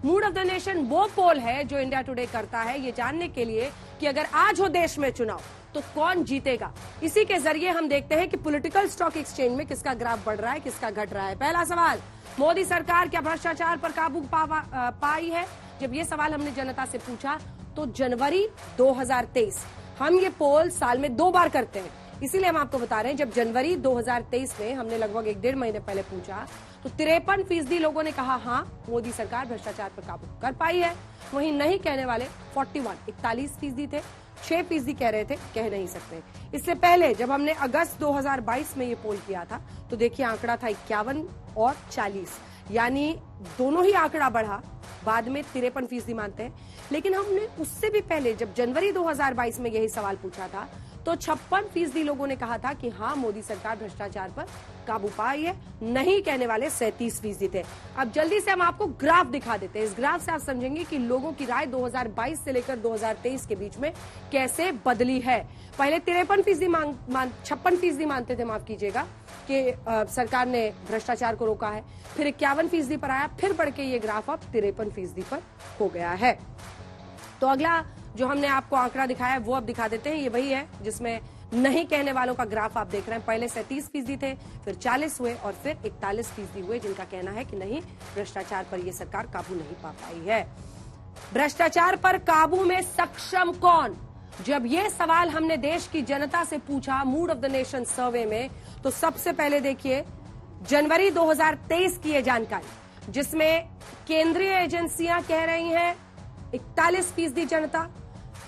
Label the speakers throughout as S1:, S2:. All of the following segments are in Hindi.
S1: मूड ऑफ द नेशन वो पोल है जो इंडिया टुडे करता है ये जानने के लिए कि अगर आज हो देश में चुनाव तो कौन जीतेगा। इसी के जरिए हम देखते हैं कि पॉलिटिकल स्टॉक एक्सचेंज में किसका ग्राफ बढ़ रहा है, किसका घट रहा है। पहला सवाल, मोदी सरकार क्या भ्रष्टाचार पर काबू पाई है? जब ये सवाल हमने जनता से पूछा तो जनवरी 2023, हम ये पोल साल में 2 बार करते हैं, इसीलिए हम आपको बता रहे हैं। जब जनवरी 2023 में हमने लगभग 1-1.5 महीने पहले पूछा तो 53% लोगों ने कहा हां मोदी सरकार भ्रष्टाचार पर काबू कर पाई है। वहीं नहीं कहने वाले 41% थे, 6% कह रहे थे कह नहीं सकते। इससे पहले जब हमने अगस्त 2022 में ये पोल किया था तो देखिए आंकड़ा था 51 और 40, यानी दोनों ही आंकड़ा बढ़ा। बाद में 53% मानते हैं, लेकिन हमने उससे भी पहले जब जनवरी 2022 में यही सवाल पूछा था तो 56% लोगों ने कहा था कि हाँ मोदी सरकार भ्रष्टाचार पर काबू पाई है। नहीं कहने वाले 37% थे। अब जल्दी से हम आपको ग्राफ दिखा देते हैं। इस ग्राफ से आप समझेंगे कि लोगों की राय 2022 से लेकर 2023 के बीच में कैसे बदली है। पहले 56% मानते थे, माफ कीजिएगा, कि सरकार ने भ्रष्टाचार को रोका है। फिर 51% पर आया, फिर बढ़ के ये ग्राफ अब 53% पर हो गया है। तो अगला जो हमने आपको आंकड़ा दिखाया वो अब दिखा देते हैं। ये वही है जिसमें नहीं कहने वालों का ग्राफ आप देख रहे हैं। पहले 37% थे, फिर 40 हुए और फिर 41% हुए जिनका कहना है कि नहीं भ्रष्टाचार पर यह सरकार काबू नहीं पा पाई है। भ्रष्टाचार पर काबू में सक्षम कौन? जब ये सवाल हमने देश की जनता से पूछा मूड ऑफ द नेशन सर्वे में, तो सबसे पहले देखिए जनवरी 2023 की ये जानकारी, जिसमें केंद्रीय एजेंसियां कह रही हैं 41% जनता,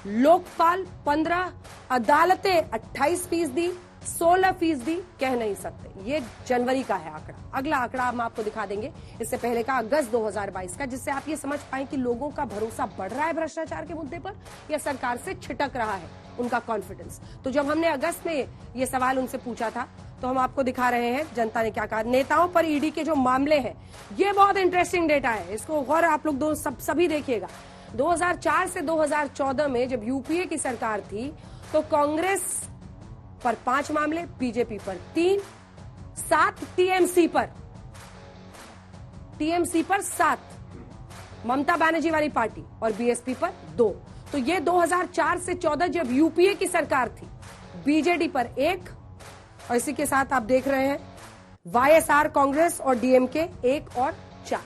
S1: लोकपाल 15, अदालतें 28%, 16% कह नहीं सकते। ये जनवरी का है आंकड़ा। अगला आंकड़ा हम आपको दिखा देंगे, इससे पहले का अगस्त 2022 का, जिससे आप ये समझ पाए कि लोगों का भरोसा बढ़ रहा है भ्रष्टाचार के मुद्दे पर या सरकार से छिटक रहा है उनका कॉन्फिडेंस। तो जब हमने अगस्त में ये सवाल उनसे पूछा था तो हम आपको दिखा रहे हैं जनता ने क्या कहा। नेताओं पर ईडी के जो मामले हैं, ये बहुत इंटरेस्टिंग डेटा है, इसको गौर आप लोग सभी देखिएगा। 2004 से 2014 में जब यूपीए की सरकार थी तो कांग्रेस पर 5 मामले, बीजेपी पर 3, 7 टीएमसी पर 7, ममता बनर्जी वाली पार्टी और बीएसपी पर 2। तो ये 2004 से 14 जब यूपीए की सरकार थी, बीजेडी पर 1, और इसी के साथ आप देख रहे हैं वाईएसआर कांग्रेस और डीएमके 1 और 4।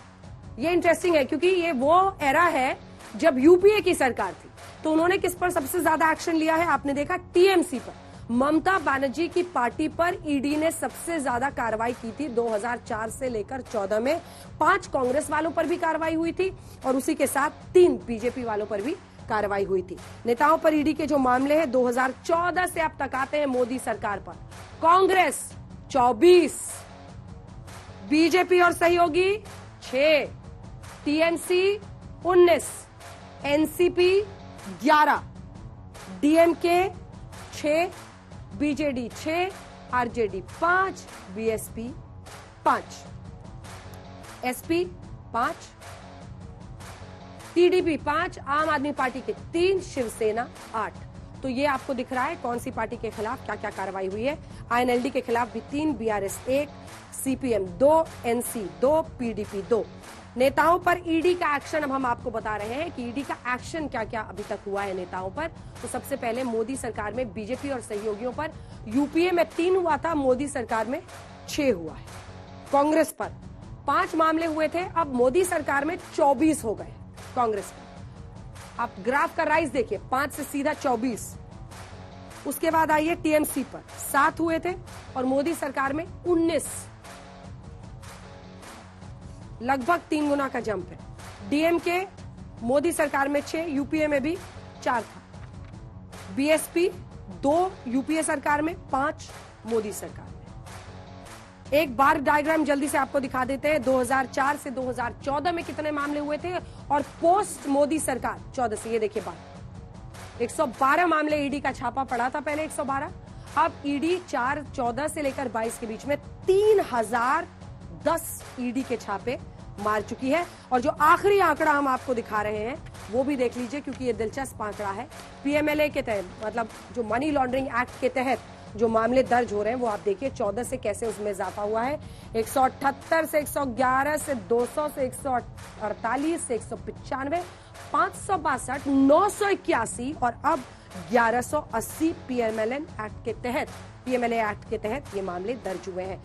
S1: ये इंटरेस्टिंग है क्योंकि ये वो एरा है जब यूपीए की सरकार थी। तो उन्होंने किस पर सबसे ज्यादा एक्शन लिया है? आपने देखा टीएमसी पर, ममता बनर्जी की पार्टी पर ईडी ने सबसे ज्यादा कार्रवाई की थी 2004 से लेकर 14 में। 5 कांग्रेस वालों पर भी कार्रवाई हुई थी और उसी के साथ 3 बीजेपी वालों पर भी कार्रवाई हुई थी। नेताओं पर ईडी के जो मामले हैं 2014 से अब तक आते हैं मोदी सरकार पर। कांग्रेस 24, बीजेपी और सहयोगी 6, TMC 19, NCP 11, DMK 6, BJD 6, RJD 5, BSP 5, SP 5, TDP 5, आम आदमी पार्टी के 3, शिवसेना 8। तो ये आपको दिख रहा है कौन सी पार्टी के खिलाफ क्या क्या कार्रवाई हुई है। आईएनएलडी के खिलाफ भी 3, बीआरएस 1, सीपीएम 2, एनसी 2, पीडीपी 2। नेताओं पर ईडी का एक्शन अब हम आपको बता रहे हैं कि ईडी का एक्शन क्या क्या अभी तक हुआ है नेताओं पर। तो सबसे पहले मोदी सरकार में बीजेपी और सहयोगियों पर यूपीए में 3 हुआ था, मोदी सरकार में 6 हुआ है। कांग्रेस पर 5 मामले हुए थे, अब मोदी सरकार में 24 हो गए कांग्रेस पर। आप ग्राफ का राइज देखिए, 5 से सीधा 24। उसके बाद आइए टीएमसी पर 7 हुए थे और मोदी सरकार में 19, लगभग 3 गुना का जंप है। डीएमके मोदी सरकार में 6, यूपीए में भी 4 था। बीएसपी 2 यूपीए सरकार में, 5 मोदी सरकार में। एक बार डायग्राम जल्दी से आपको दिखा देते हैं। 2004 से 2014 में कितने मामले हुए थे और पोस्ट मोदी सरकार 14 से, ये देखिए बात 112 मामले ईडी का छापा पड़ा था पहले 112। अब ईडी 14 से लेकर 22 के बीच में 3010 ईडी के छापे मार चुकी है। और जो आखिरी आंकड़ा हम आपको दिखा रहे हैं वो भी देख लीजिए क्योंकि ये दिलचस्प आंकड़ा है। पीएमएलए के तहत, मतलब जो मनी लॉन्ड्रिंग एक्ट के तहत जो मामले दर्ज हो रहे हैं वो आप देखिए 14 से कैसे उसमें इजाफा हुआ है। 178 से 111 से 200 से 148 से 195, 562, 981 और अब 1180 पीएमएलए एक्ट के तहत ये मामले दर्ज हुए हैं।